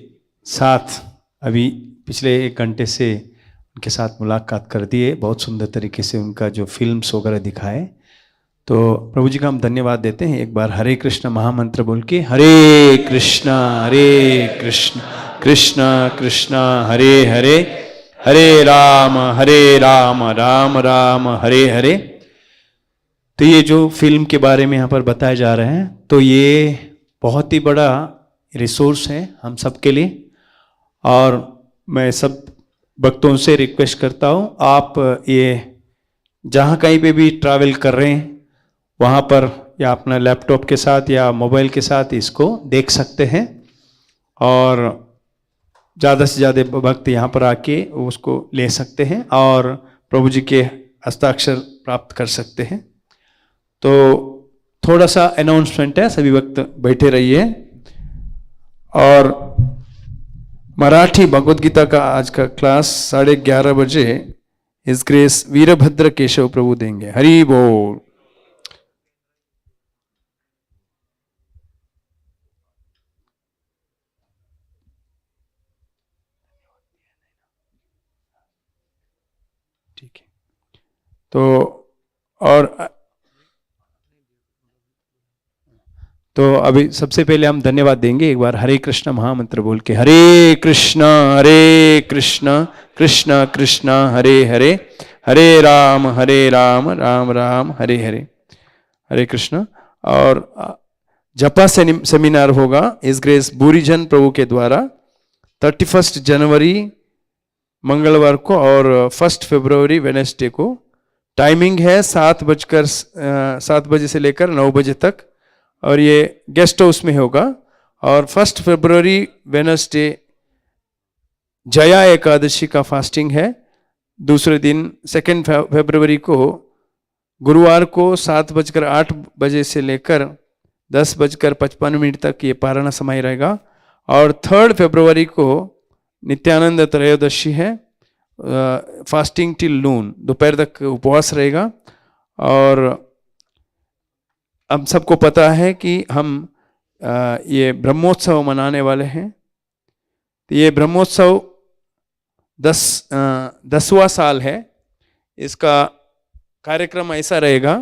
S4: साथ अभी पिछले 1 घंटे से उनके साथ मुलाकात कर दिए, बहुत सुंदर तरीके से उनका जो फिल्म्स वगैरह दिखाए। तो प्रभु जी का हम धन्यवाद देते हैं। एक बार हरे कृष्ण महामंत्र बोल के, हरे कृष्णा कृष्ण कृष्ण हरे हरे, हरे राम राम राम हरे हरे। तो ये जो फिल्म के बारे में यहाँ पर बताए जा रहे हैं, तो ये बहुत ही बड़ा रिसोर्स है हम सब के लिए। और मैं सब भक्तों से रिक्वेस्ट करता हूँ, आप ये जहाँ कहीं पे भी ट्रैवल कर रहे हैं, वहाँ पर या अपना लैपटॉप के साथ या मोबाइल के साथ इसको देख सकते हैं और ज़्यादा से ज़्यादा भक्त यहाँ पर आके उसको ले सकते हैं और प्रभु जी के हस्ताक्षर प्राप्त कर सकते हैं। तो थोड़ा सा अनाउंसमेंट है, सभी वक्त बैठे रहिए। और मराठी भगवद गीता का आज का क्लास 11:30 बजे हिज ग्रेस वीरभद्र केशव प्रभु देंगे। हरि बोल। ठीक है, तो अभी सबसे पहले हम धन्यवाद देंगे एक बार हरे कृष्ण महामंत्र बोल के। हरे कृष्ण कृष्ण कृष्ण हरे हरे, हरे राम राम राम हरे हरे। हरे कृष्ण। और जपा सेमिनार होगा इस ग्रेस बुरीजन प्रभु के द्वारा 31 जनवरी मंगलवार को और 1 फरवरी वेडनेसडे को। टाइमिंग है 7 बजे से लेकर 9 बजे तक और ये गेस्ट हाउस में होगा। और 1 फरवरी वेडनेसडे जया एकादशी का फास्टिंग है। दूसरे दिन 2 फरवरी को गुरुवार को 7:08 बजे से लेकर 10:55 तक ये पारायण समय रहेगा। और 3 फरवरी को नित्यानंद त्रयोदशी है, फास्टिंग टिल नून, दोपहर तक उपवास रहेगा। और अब सबको पता है कि हम ये ब्रह्मोत्सव मनाने वाले हैं। तो ये ब्रह्मोत्सव 10वां साल है। इसका कार्यक्रम ऐसा रहेगा,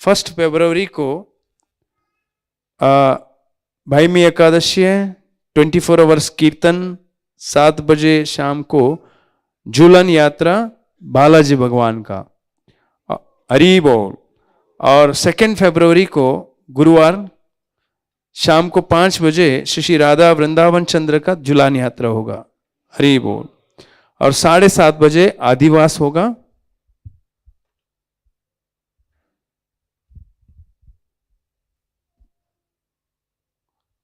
S4: 1 फरवरी को भाईमी एकादशी है, 24 आवर्स कीर्तन, 7 बजे शाम को झूलन यात्रा बालाजी भगवान का। हरि बोल। और 2 फरवरी को गुरुवार शाम को 5 बजे श्री राधा वृंदावन चंद्र का झूलन यात्रा होगा। हरि बोल। और 7:30 बजे आदिवास होगा।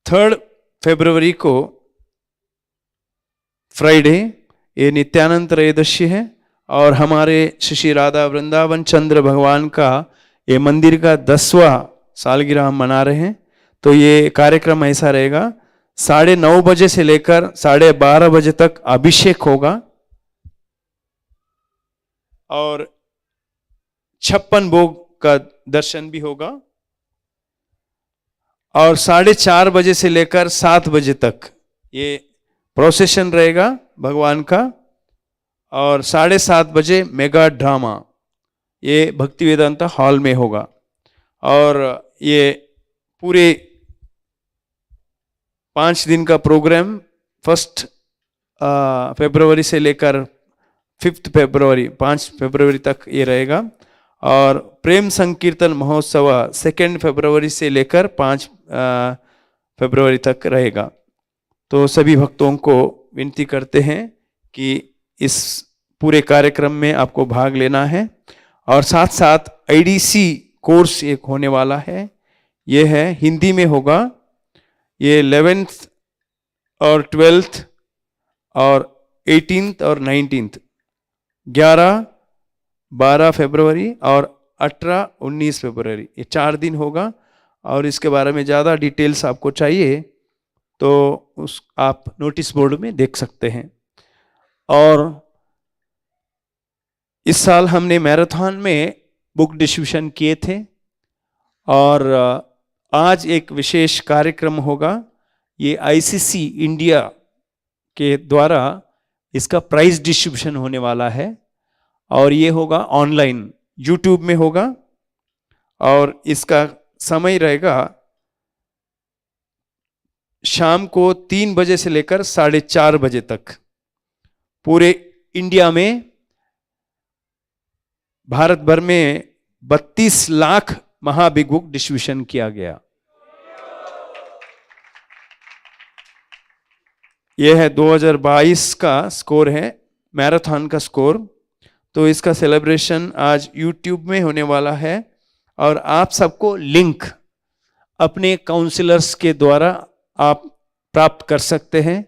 S4: 3 फरवरी को फ्राइडे ये नित्यानंद त्रयोदशी है और हमारे श्री राधा वृंदावन चंद्र भगवान का ये मंदिर का 10वां सालगिरह हम मना रहे हैं। तो ये कार्यक्रम ऐसा रहेगा, 9:30 बजे से लेकर 12:30 बजे तक अभिषेक होगा और 56 भोग का दर्शन भी होगा। और 4:30 बजे से लेकर 7 बजे तक ये प्रोसेशन रहेगा भगवान का। और 7:30 बजे मेगा ड्रामा ये भक्ति वेदांता हॉल में होगा। और ये पूरे 5 दिन का प्रोग्राम 1 फरवरी से लेकर 5 फरवरी 5 फरवरी तक ये रहेगा। और प्रेम संकीर्तन महोत्सव 2 फरवरी से लेकर 5 फरवरी तक रहेगा। तो सभी भक्तों को विनती करते हैं कि इस पूरे कार्यक्रम में आपको भाग लेना है। और साथ साथ IDC कोर्स एक होने वाला है, ये है हिंदी में होगा। ये 11th और 12th और 18th और 19th 11-12 फरवरी और 18-19 फरवरी ये 4 दिन होगा। और इसके बारे में ज़्यादा डिटेल्स आपको चाहिए तो आप नोटिस बोर्ड में देख सकते हैं। और इस साल हमने मैराथन में बुक डिस्ट्रीब्यूशन किए थे और आज एक विशेष कार्यक्रम होगा। ये ICC इंडिया के द्वारा इसका प्राइज डिस्ट्रीब्यूशन होने वाला है और ये होगा ऑनलाइन, YouTube में होगा। और इसका समय रहेगा शाम को 3 बजे से लेकर 4:30 बजे तक। पूरे इंडिया में, भारत भर में 32 लाख महाबिग बुक डिस्ट्रीब्यूशन किया गया। यह है 2022 का स्कोर है, मैराथन का स्कोर। तो इसका सेलिब्रेशन आज YouTube में होने वाला है और आप सबको लिंक अपने काउंसलर्स के द्वारा आप प्राप्त कर सकते हैं।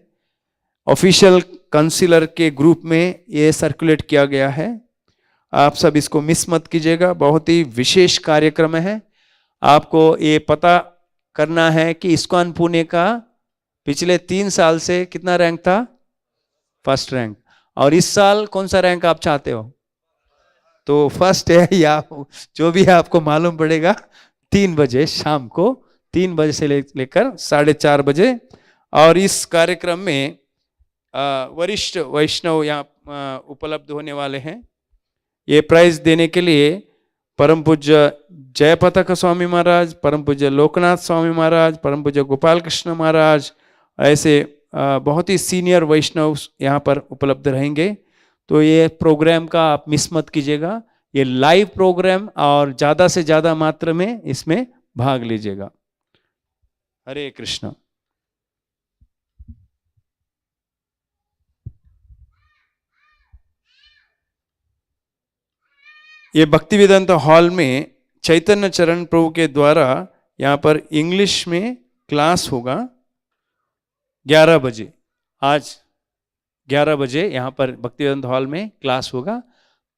S4: ऑफिशियल काउंसलर के ग्रुप में ये सर्कुलेट किया गया है, आप सब इसको मिस मत कीजिएगा। बहुत ही विशेष कार्यक्रम है। आपको ये पता करना है कि ISKCON पुणे का पिछले 3 साल से कितना रैंक था? First rank. और इस साल कौन सा रैंक आप चाहते हो? तो फर्स्ट है या जो भी है आपको मालूम पड़ेगा 3 बजे शाम को, 3 बजे से लेकर 4:30 बजे। और इस कार्यक्रम में वरिष्ठ वैष्णव यहाँ उपलब्ध होने वाले हैं। ये प्राइज देने के लिए परम पूज्य जयपताका स्वामी महाराज, परम पूज्य लोकनाथ स्वामी महाराज, परम पूज्य गोपाल कृष्ण महाराज, ऐसे बहुत ही सीनियर वैष्णव यहाँ पर उपलब्ध रहेंगे। तो ये प्रोग्राम का आप मिस मत कीजिएगा। ये लाइव प्रोग्राम और ज़्यादा से ज़्यादा मात्रा में इसमें भाग लीजिएगा। हरे कृष्णा। ये भक्ति वेदांत हॉल में चैतन्य चरण प्रभु के द्वारा यहाँ पर इंग्लिश में क्लास होगा 11 बजे। आज 11 बजे यहाँ पर भक्ति वेदांत हॉल में क्लास होगा,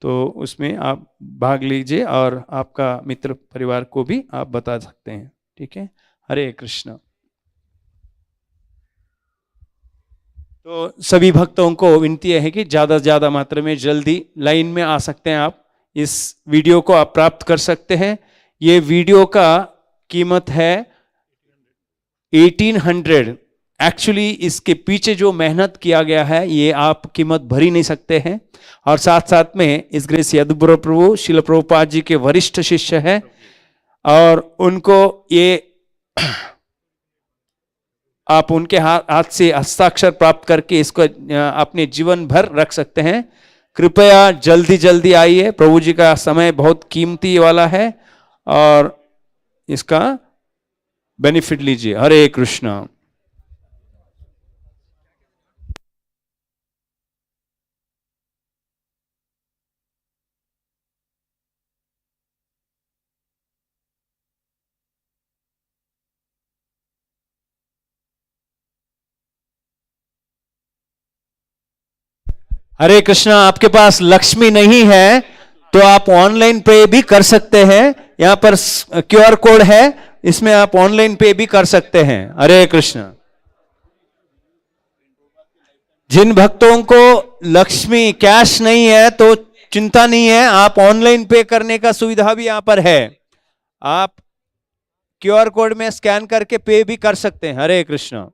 S4: तो उसमें आप भाग लीजिए और आपका मित्र परिवार को भी आप बता सकते हैं। ठीक है, हरे कृष्ण। तो सभी भक्तों को विनती है कि ज़्यादा से ज़्यादा मात्रा में जल्दी लाइन में आ सकते हैं। आप इस वीडियो को आप प्राप्त कर सकते हैं। ये वीडियो का कीमत है 1800। एक्चुअली इसके पीछे जो मेहनत किया गया है ये आप कीमत भर ही नहीं सकते हैं। और साथ साथ में इस ग्रेस यदुवर प्रभु श्रील प्रभुपाद जी के वरिष्ठ शिष्य हैं और उनको ये आप उनके हाथ से हस्ताक्षर प्राप्त करके इसको अपने जीवन भर रख सकते हैं। कृपया जल्दी जल्दी आइए, प्रभु जी का समय बहुत कीमती वाला है और इसका बेनिफिट लीजिए। हरे कृष्णा। हरे कृष्णा। आपके पास लक्ष्मी नहीं है तो आप ऑनलाइन पे भी कर सकते हैं। यहाँ पर QR कोड है, इसमें आप ऑनलाइन पे भी कर सकते हैं। हरे कृष्णा। जिन भक्तों को लक्ष्मी कैश नहीं है तो चिंता नहीं है, आप ऑनलाइन पे करने का सुविधा भी यहाँ पर है। आप QR कोड में स्कैन करके पे भी कर सकते हैं। हरे कृष्णा।